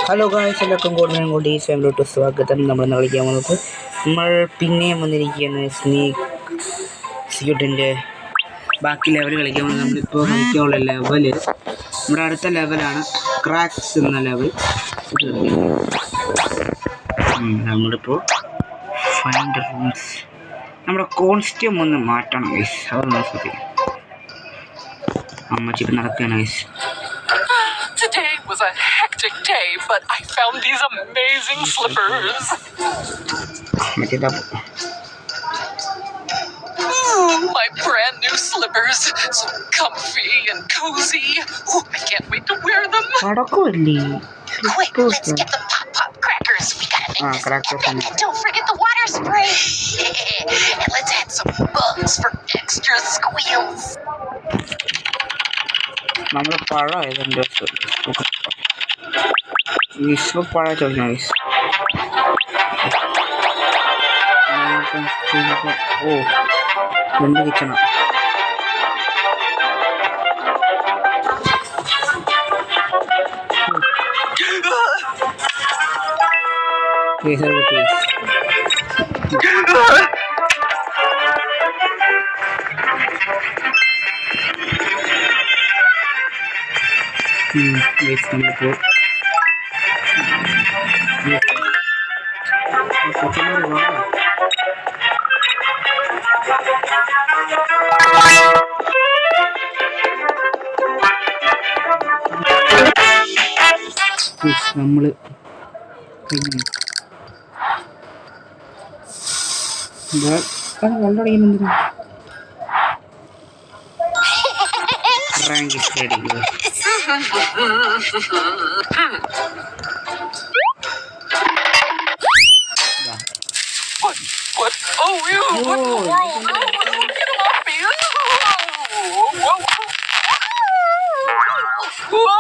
Hello guys, എല്ലാവർക്കും കൂടി ഈ ഫാമിലിയോട്ട് സ്വാഗതം. നമ്മളിന്ന് കളിക്കാൻ വന്നത് നമ്മൾ പിന്നെയും വന്നിരിക്കുകയാണ് സ്യൂട്ടിൻ്റെ ബാക്കി ലെവൽ കളിക്കാൻ വന്നത്. നമ്മളിപ്പോൾ കളിക്കാനുള്ള ലെവല് നമ്മുടെ അടുത്ത ലെവലാണ് ക്രാക്സ് എന്ന ലെവൽ. നമ്മളിപ്പോൾ ഫൈൻഡ് റൂംസ് നമ്മുടെ കോസ്റ്റ്യൂം ഒന്ന് മാറ്റണം ഗൈസ്. അതൊന്ന് ശ്രദ്ധിക്കും. അമ്മച്ചിപ്പ് നടക്കുകയാണ് guys. Today was a hectic day, but I found these amazing slippers. My brand new slippers, so comfy and cozy. Ooh, I can't wait to wear them. Quick, let's get the pop crackers. We gotta make this epic. And don't forget the water spray. And let's add some bugs for extra squeals. നമ്മുടെ പഴം ഏതെങ്കിലും പഴ ചോദിക്കണം guys. ഓ, രണ്ട് കിച്ചണ. നമ്മളിപ്പോൾ നമ്മള് വെള്ളമടിക്കുന്നെന്തിനാ rank stadium. What? Oh, ew! What in the world? Get him off me! Whoa!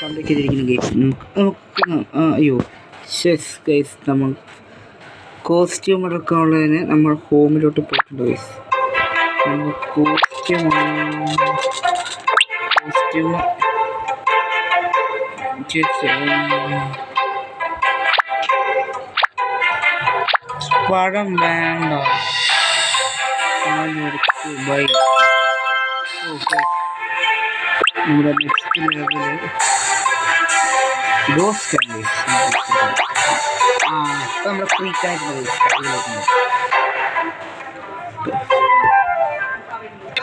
Complete ചെയ്തിരിക്കുന്ന ഗെയിം. അയ്യോ ഷെസ് ഗൈസ്, നമ്മൾ കോസ്റ്റ്യൂം എടുക്കാനുള്ളതിന് നമ്മൾ ഹോമിലോട്ട് പോയിട്ടുണ്ട് ഗൈസ്. നമ്മൾ കോസ്റ്റ്യൂം പഴം വേണ്ട. ബൈ. നമ്മുടെ നെക്സ്റ്റ് ലെവല് ഗോസ്റ്റ് ആണ്. നമ്മുടെ ക്രീക്കായിട്ട്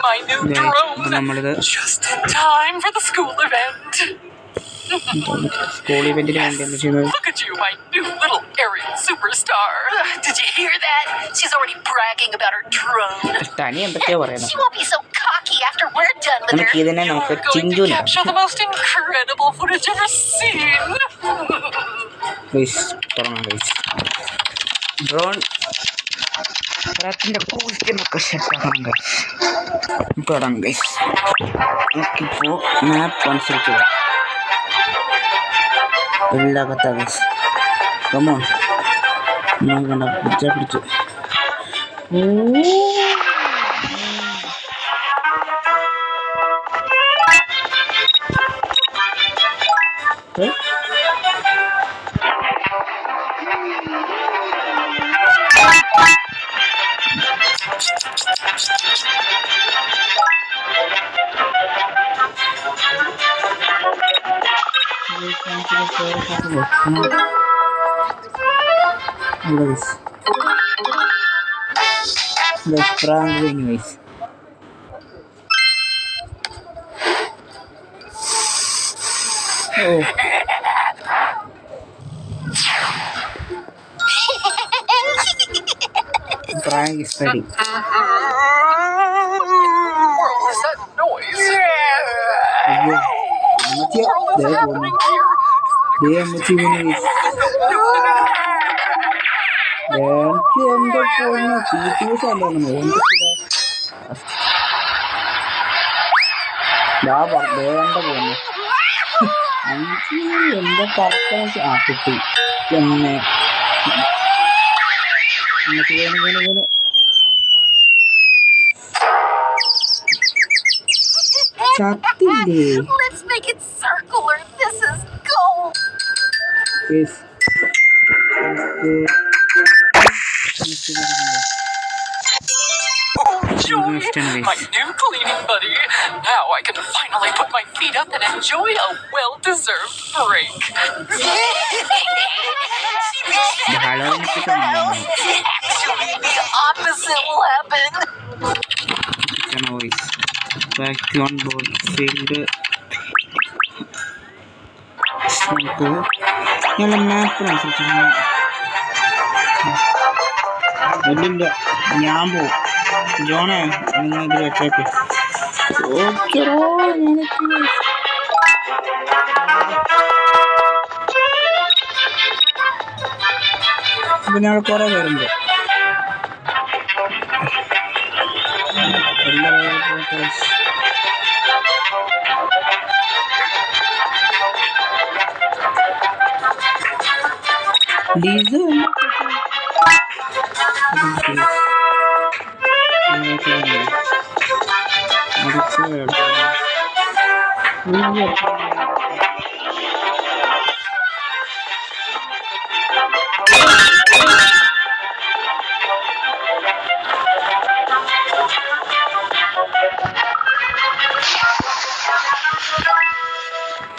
My new drone! നമ്മളിത് Just in time for the school event. School ഇവന്റിന് വേണ്ടി എന്താ ചെയ്യുന്നത്? Look at you, my new little aerial superstar. Did you hear that? She's already bragging about her drone. തനി എന്തൊക്കെയാ പറയുന്നത്? She won't be so cocky after we're done with her. നമുക്ക് ഇതിനെ നമുക്ക് You're going to ചിഞ്ചുന capture the most incredible footage ever seen. Drone ത്തിന്റെ കോസ്റ്റ്യൂമൊക്കെ സെറ്റാക്കണം guys. തുടങ്ങാം guys. നമുക്കിപ്പോൾ മാപ്പ് അനുസരിച്ച് എല്ലാകത്ത ഗൈസ്. കമോൺ, കണ്ട പിടിച്ചു. Prank anyways. Oh. Prank is ready. What is that noise? Ayo, mati ya. Deh, Happening here. dia mati ini. എനിക്ക് എൻ്റെ ഫോണിന് CPU സാധനമാണ്. ഞാൻ വേണ്ട പോന്നു. എനിക്ക് എന്താ കറക്കം കിട്ടി. പിന്നെ ചത്തില്ലേ? Let's make it circular. This is gold. Yes. Oh, joy! My new cleaning buddy. Now I can finally put my feet up and enjoy a well-deserved break. Actually, the opposite will happen. Voice. Vacuum board field. നല്ല മാപ്പിനനുസരിച്ച് ഇല്ലില്ല, ഞാൻ പോവും. ജോണേ നിങ്ങൾക്ക് വെച്ചേക്ക്. ഓക്കെടോ, അപ്പൊ ഞങ്ങൾ കുറെ പേരുണ്ട്. ഡിസോ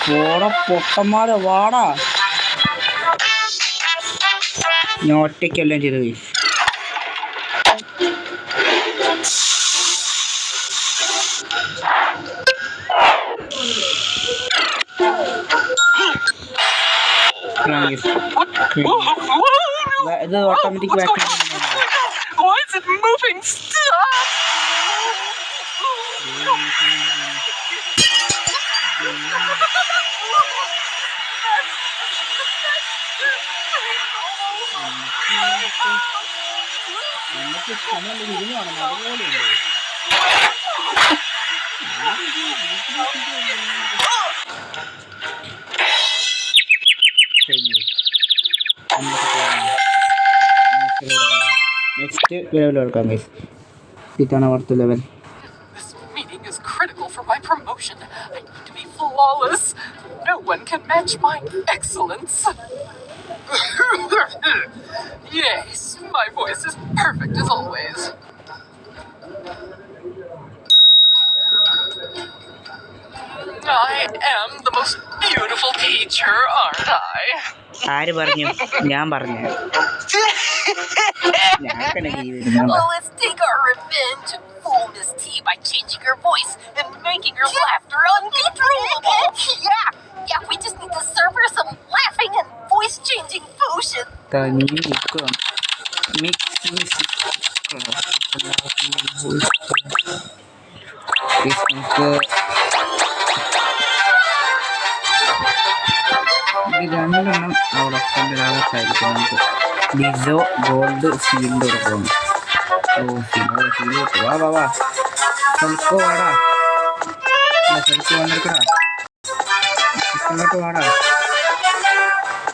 പോടാ പൊട്ടന്മാരെ, വാടാ. ഞാൻ ഒറ്റയ്ക്കെല്ലാം ചെയ്ത് പോയി. ഇത് automatic vacuum. Why is it moving? Stop! Next level എടുക്കാം ഗൈസ്. ഇതാണ് അടുത്ത level. This meeting is critical for my promotion. I need to be flawless. No one can match my excellence. Yes, my voice is perfect as always. I am the most beautiful teacher, aren't I? ആര് പറഞ്ഞു? ഞാൻ പറഞ്ഞു. Oh, let's take our revenge. Fool Miss T by changing her voice and making her laughter uncontrollable. Yeah, we just need to serve her some laughing and voice-changing potion. രണ്ടെണ്ണം അവിടെ ഫ്രണ്ടിലാകത്തായിരിക്കും. നമുക്ക് ഡിസോ gold field കൊടുക്കുന്നു. Field വാ വാ വാ സൽക്കോ വാടാ. സൽക്കോ വന്നെടുക്കടാ. കിച്ചണിലോട്ട് വാടാ.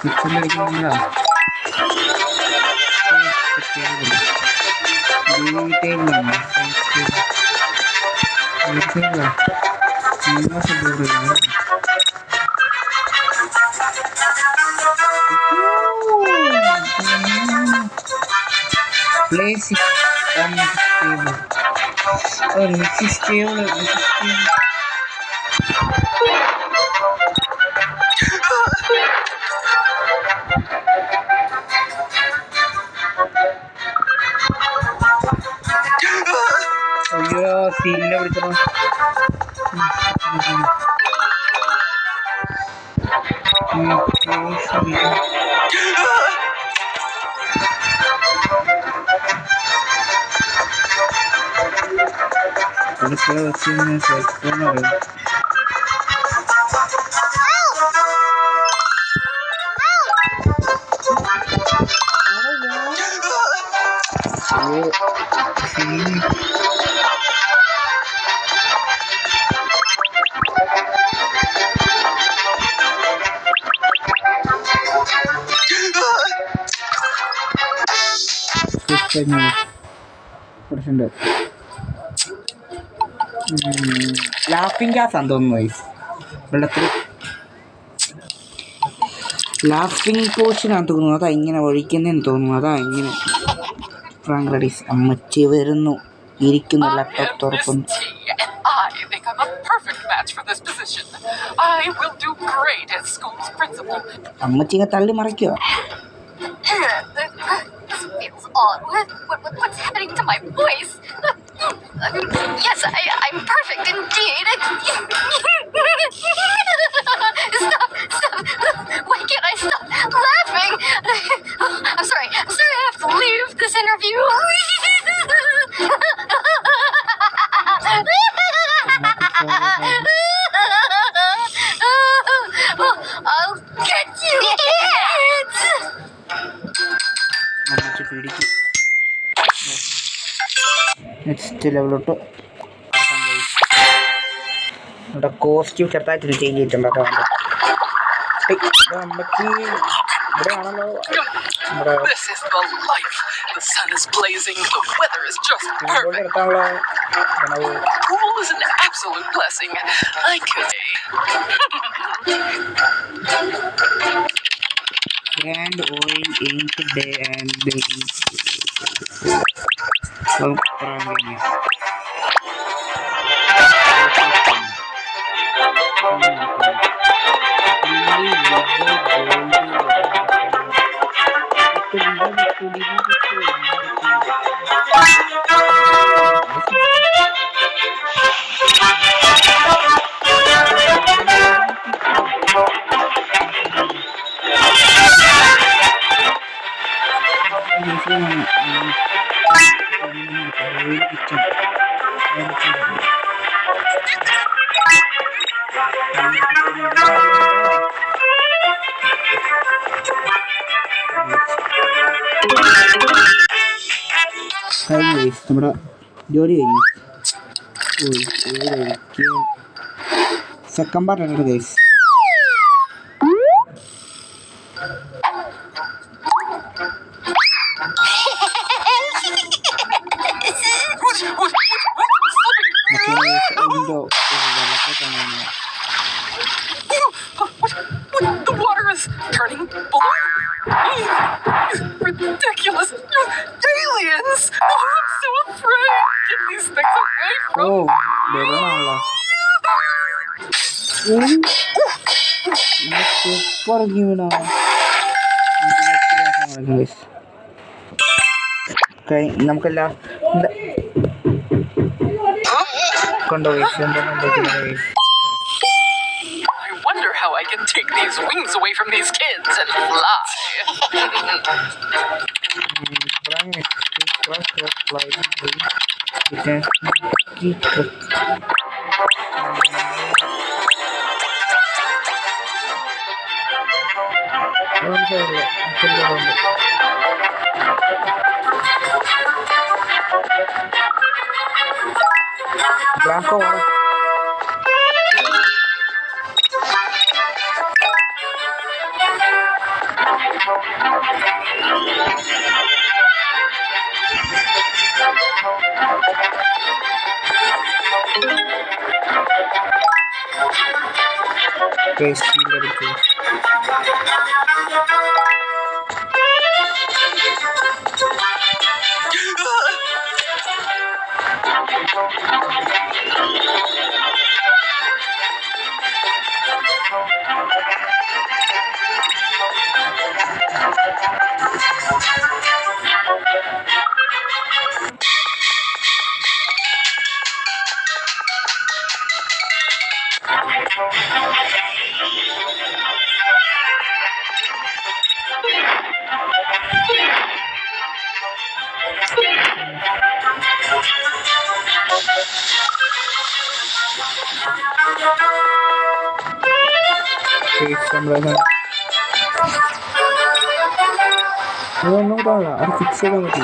കിച്ചണിലേക്ക് വന്നടാ. ടേബിളാണ് place it on the table. Oh, Mrs. Table. അയ്യോ, സീലിനെ വിളിച്ചോ. അടുക്കള വെച്ച് സെൽഫോണോ കുറച്ചുണ്ട്. ലാഫിംഗ് ഗ്യാസ് ആണെന്ന് തോന്നുന്നു ഗൈസ്. വെള്ളത്തിൽ ലാഫിംഗ് പോർഷനാണ് തോന്നുന്നു. അതാ ഇങ്ങനെ ഒഴിക്കുന്നതെന്ന് തോന്നുന്നു. അതാ ഇങ്ങനെ ഫ്രാങ്ക്ലഡീസ്. അമ്മച്ചി വരുന്നു. ഇരിക്കുന്ന ലാപ്ടോപ്പ് തുറക്കുന്നു. I think I'm a perfect match for this position. I will do great as school's principal. അമ്മച്ചി ഇങ്ങനെ തള്ളി മറിക്കുക. This feels odd. What's happening to my voice? Yes, I'm perfect indeed. Stop! Why can't I stop laughing? I'm sorry. I have to leave this interview. I'll get you, kids! അമ്മച്ചി പിടിക്കും. Next ലെവലോട്ട് നമ്മുടെ costume ചെറുതായിട്ട് change ചെയ്തിട്ടുണ്ട്. അപ്പോൾ അമ്മച്ചി ഇവിടെ ആണല്ലോ. നമ്മുടെ This is the life. The sun is blazing. The weather is just perfect. എടുക്കാനുള്ള Pool is an absolute blessing. I could. grand oil ink day and the നമ്മുടെ ജോലി കഴിഞ്ഞു. സെക്കൻഡ് പാർട്ടാണ് guys. The water is turning blue. Ridiculous. Aliens. Oh, I'm so afraid. Get these things away from me. ബലൂണാണല്ലോ. Super ഗീവണോ. നമുക്കെല്ലാം കൊണ്ടുപോയി. I wonder how I can take these wings away from these kids and fly. Blanco. Tasty, very tasty. അതൊന്നും കൂടെ അത് fix ചെയ്താൽ മതി.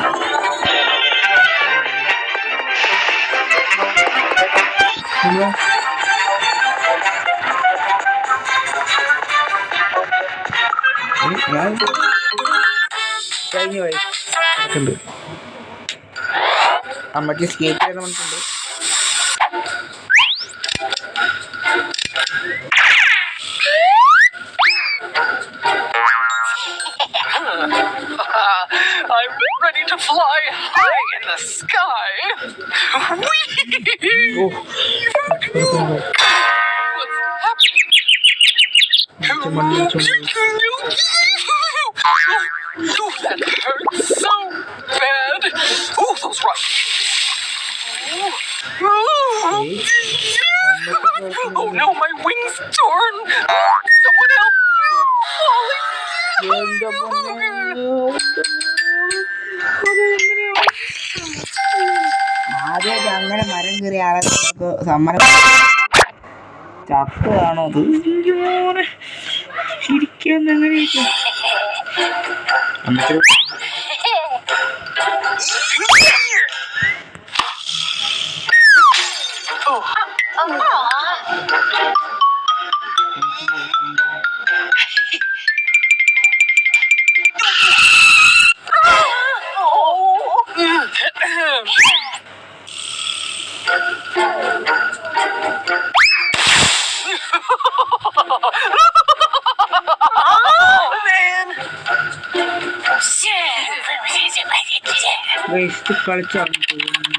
ഞാൻ കഴിഞ്ഞു പോയി നടക്കുന്നുണ്ട്. അമ്മയ്ക്ക് സ്കേറ്റ് ചെയ്യാൻ പറഞ്ഞിട്ടുണ്ട്. I'm ready to fly high in the sky. Whee! Oh What's happening? Oh, that hurts so bad. Oh, those rocks. Oh no, my wings torn. Someone help me. എൻ്റെ പൊന്നേ. ആദ്യമായിട്ട് അങ്ങനെ മരം കയറിയ ആളെ നമുക്ക് സമ്മതം ചത്തതാണോ അത് ചിരിക്കാൻ എങ്ങനെയൊക്കെ വേസ്റ്റ് കളിച്ചാണ് തോന്നുന്നു.